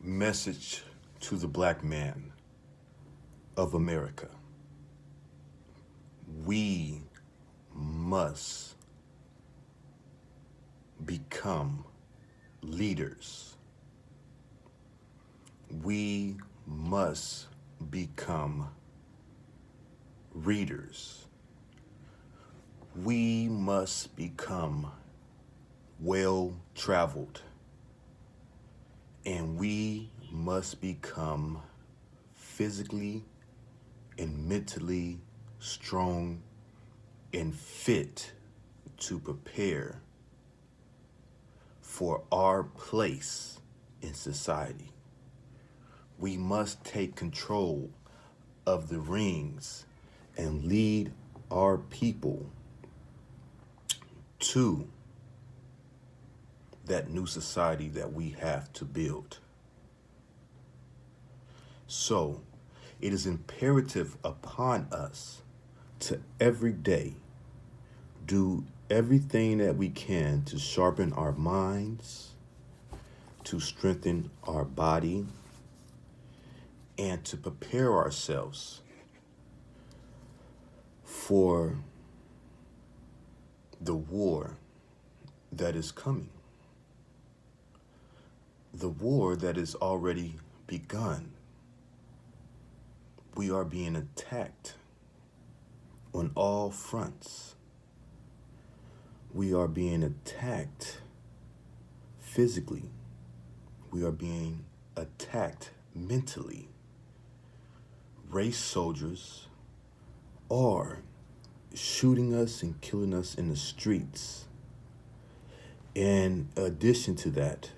Message to the black man of America. We must become leaders. We must become readers. We must become well traveled. And we must become physically and mentally strong and fit to prepare for our place in society. We must take control of the reins and lead our people to that new society that we have to build. So, it is imperative upon us to every day do everything that we can to sharpen our minds, to strengthen our body, and to prepare ourselves for the war that is coming. The war that is already begun. We are being attacked on all fronts. We are being attacked physically. We are being attacked mentally. Race soldiers are shooting us and killing us in the streets. In addition to that,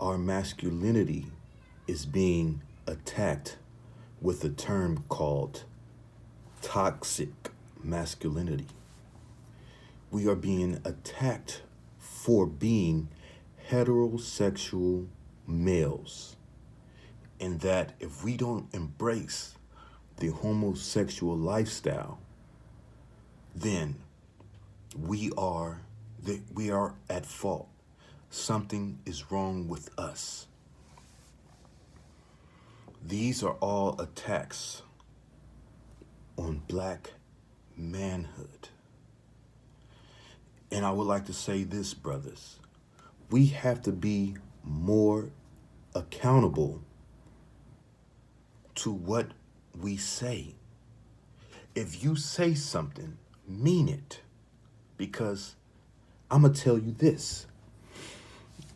our masculinity is being attacked with a term called toxic masculinity. We are being attacked for being heterosexual males. And that if we don't embrace the homosexual lifestyle, then we are at fault. Something is wrong with us. These are all attacks on black manhood. And I would like to say this, brothers. We have to be more accountable to what we say. If you say something, mean it. Because I'm going to tell you this.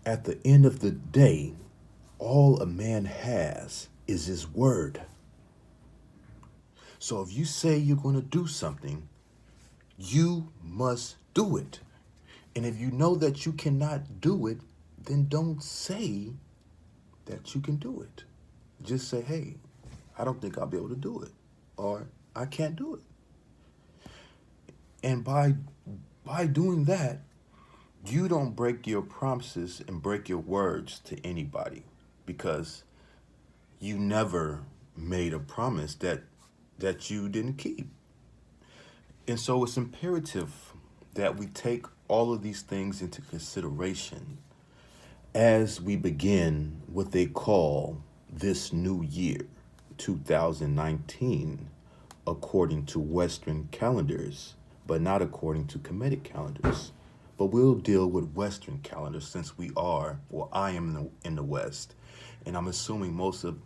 At the end of the day, all a man has is his word. So if you say you're going to do something, you must do it. And if you know that you cannot do it, then don't say that you can do it. Just say, hey, I don't think I'll be able to do it. Or I can't do it. And by doing that, you don't break your promises and break your words to anybody, because you never made a promise that you didn't keep. And so it's imperative that we take all of these things into consideration as we begin what they call this new year, 2019, according to Western calendars, but not according to Kemetic calendars. But we'll deal with Western calendars since I am in the West. And I'm assuming most of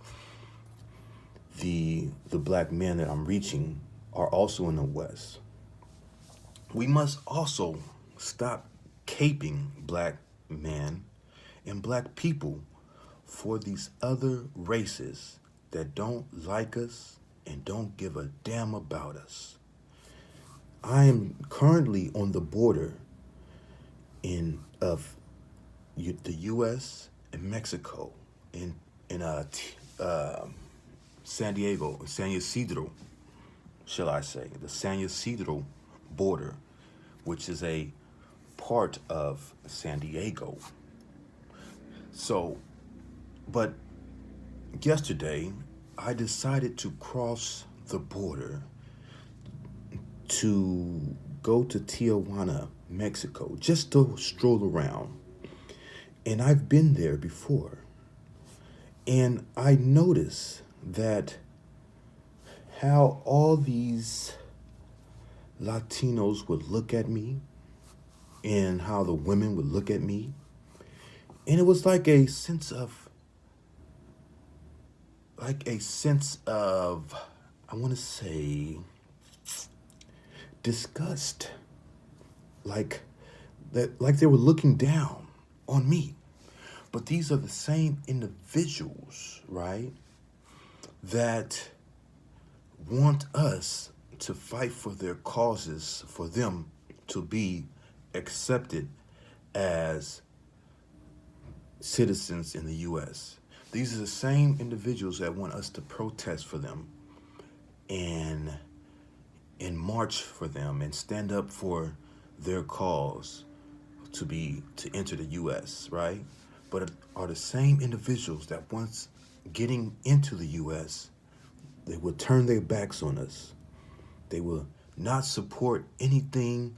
the black men that I'm reaching are also in the West. We must also stop caping black men and black people for these other races that don't like us and don't give a damn about us. I am currently on the border of the U.S. and Mexico in San Diego, San Ysidro, shall I say, the San Ysidro border, which is a part of San Diego. So, but yesterday, I decided to cross the border to go to Tijuana, Mexico, just to stroll around. And I've been there before. And I noticed that how all these Latinos would look at me and how the women would look at me. And it was like a sense of, I want to say, disgust. Like like they were looking down on me. But these are the same individuals, right, that want us to fight for their causes, for them to be accepted as citizens in the U.S. These are the same individuals that want us to protest for them and march for them and stand up for their cause to enter the U.S. Right, but are the same individuals that once getting into the U.S. they will turn their backs on us. They will not support anything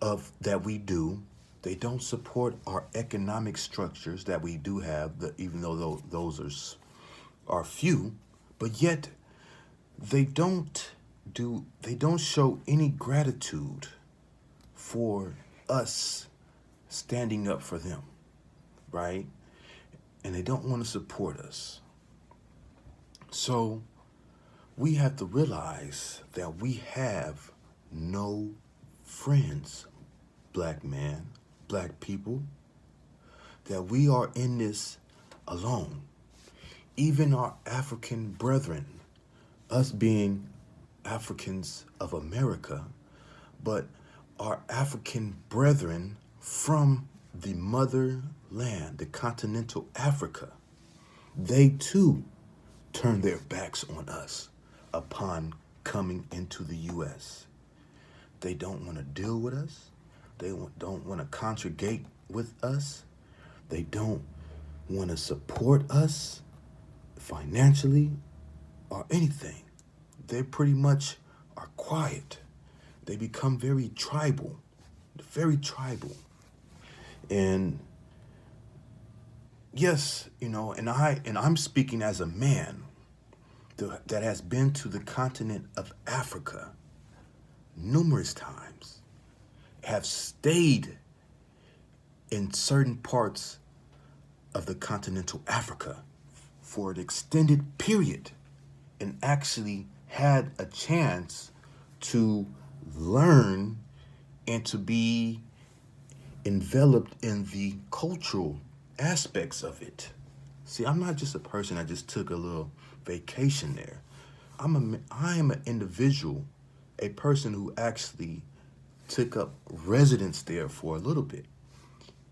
of that we do. They don't support our economic structures that we do have, even though those are few, but yet they don't show any gratitude for us standing up for them, right? And they don't want to support us. So we have to realize that we have no friends, black man, black people, that we are in this alone. Even our African brethren, us being Africans of America, but our African brethren from the motherland, the continental Africa, they too turn their backs on us upon coming into the U.S. They don't want to deal with us. They don't want to congregate with us. They don't want to support us financially or anything. They pretty much are quiet. They become very tribal, very tribal. And yes, I'm speaking as a man that has been to the continent of Africa numerous times, have stayed in certain parts of the continental Africa for an extended period and actually had a chance to learn and to be enveloped in the cultural aspects of it. See, I'm not just a person that just took a little vacation there. I am an individual, a person who actually took up residence there for a little bit.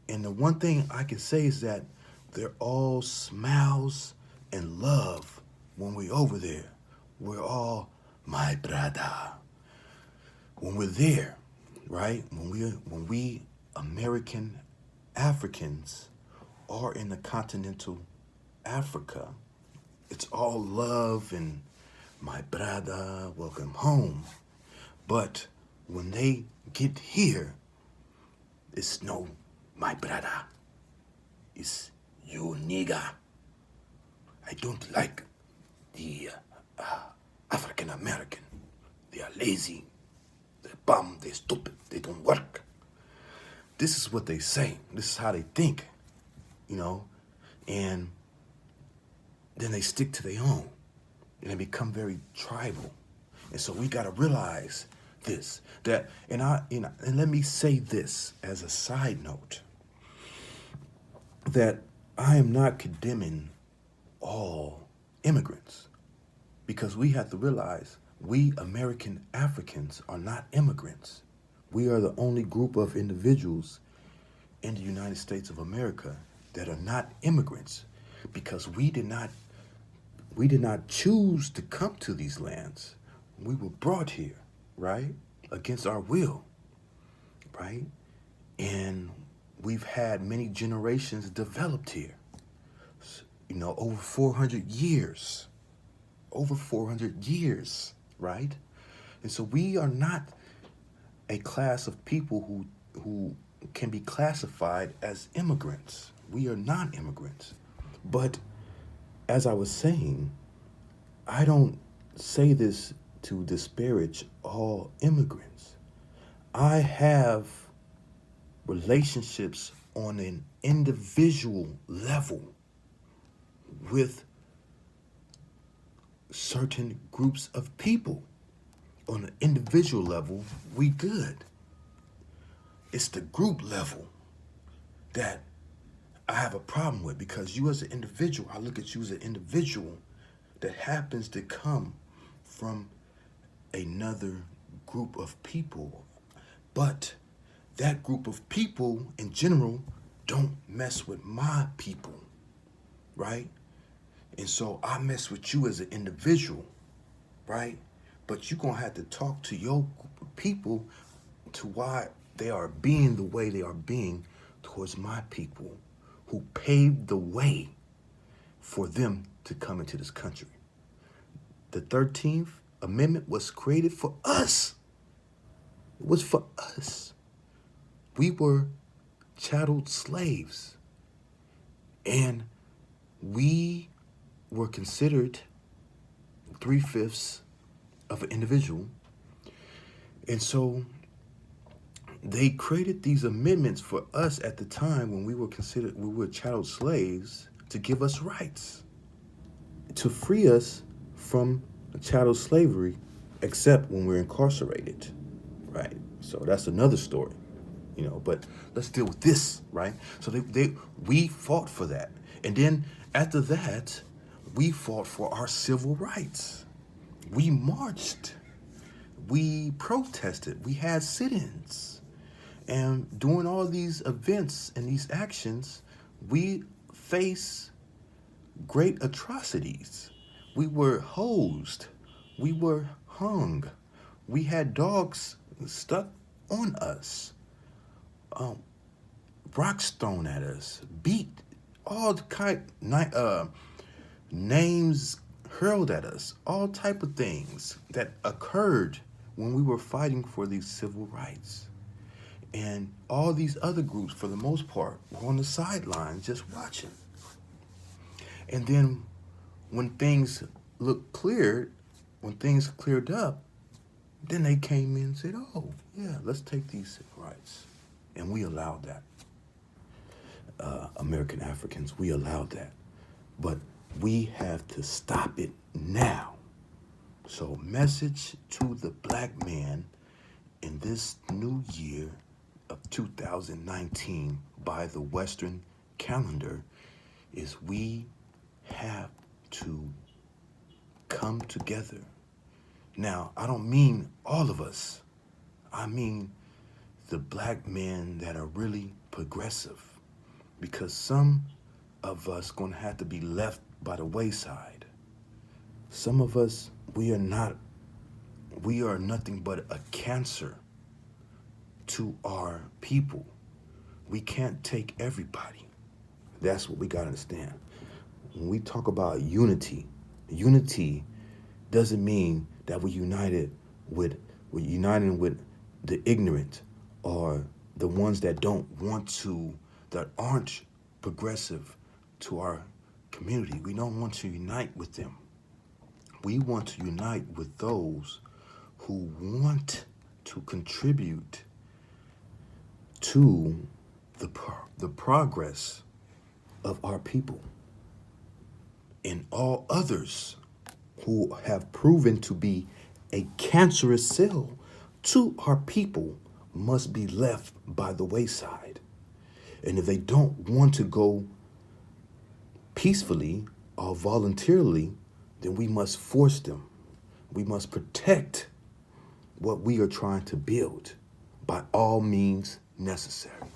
And the one thing I can say is that they're all smiles and love when we're over there. We're all my brother. When we're there, right? When we American Africans are in the continental Africa, it's all love and my brother, welcome home. But when they get here, it's no my brother. It's you nigga. I don't like the African American. They are lazy. They're bum. They're stupid. They don't work. This is what they say. This is how they think, and then they stick to their own and they become very tribal. And so we got to realize this, and let me say this as a side note, that I am not condemning all immigrants, because we have to realize we American Africans are not immigrants. We are the only group of individuals in the United States of America that are not immigrants, because we did not choose to come to these lands. We were brought here, right? Against our will, right? And we've had many generations developed here. Over 400 years. Over 400 years, right? And so we are not a class of people who can be classified as immigrants. We are non-immigrants. But as I was saying, I don't say this to disparage all immigrants. I have relationships on an individual level with certain groups of people. On an individual level, we good. It's the group level that I have a problem with, because you as an individual, I look at you as an individual that happens to come from another group of people. But that group of people in general don't mess with my people, right? And so I mess with you as an individual, right? But you're going to have to talk to your group of people to why they are being the way they are being towards my people who paved the way for them to come into this country. The 13th Amendment was created for us. It was for us. We were chattel slaves. And we were considered 3/5 of an individual. And so they created these amendments for us at the time when we were chattel slaves, to give us rights, to free us from chattel slavery, except when we're incarcerated, right? So that's another story, but let's deal with this, right? So we fought for that. And then after that, we fought for our civil rights. We marched. We protested. We had sit-ins. And during all these events and these actions, we faced great atrocities. We were hosed. We were hung. We had dogs stuck on us. Rocks thrown at us. Beat. All names hurled at us. All type of things that occurred when we were fighting for these civil rights. And all these other groups, for the most part, were on the sidelines just watching. And then when things cleared up, then they came in and said, oh, yeah, let's take these civil rights. And we allowed that. American Africans, we allowed that. But we have to stop it now. So, message to the black man in this new year of 2019 by the Western calendar is we have to come together. Now, I don't mean all of us. I mean the black men that are really progressive, because some of us going to have to be left by the wayside. Some of us, we are nothing but a cancer to our people. We can't take everybody. That's what we got to understand. When we talk about unity doesn't mean that we're uniting with the ignorant or the ones that that aren't progressive to our community. We don't want to unite with them. We want to unite with those who want to contribute to the progress of our people. And all others who have proven to be a cancerous cell to our people must be left by the wayside. And if they don't want to go peacefully or voluntarily, then we must force them. We must protect what we are trying to build by all means necessary.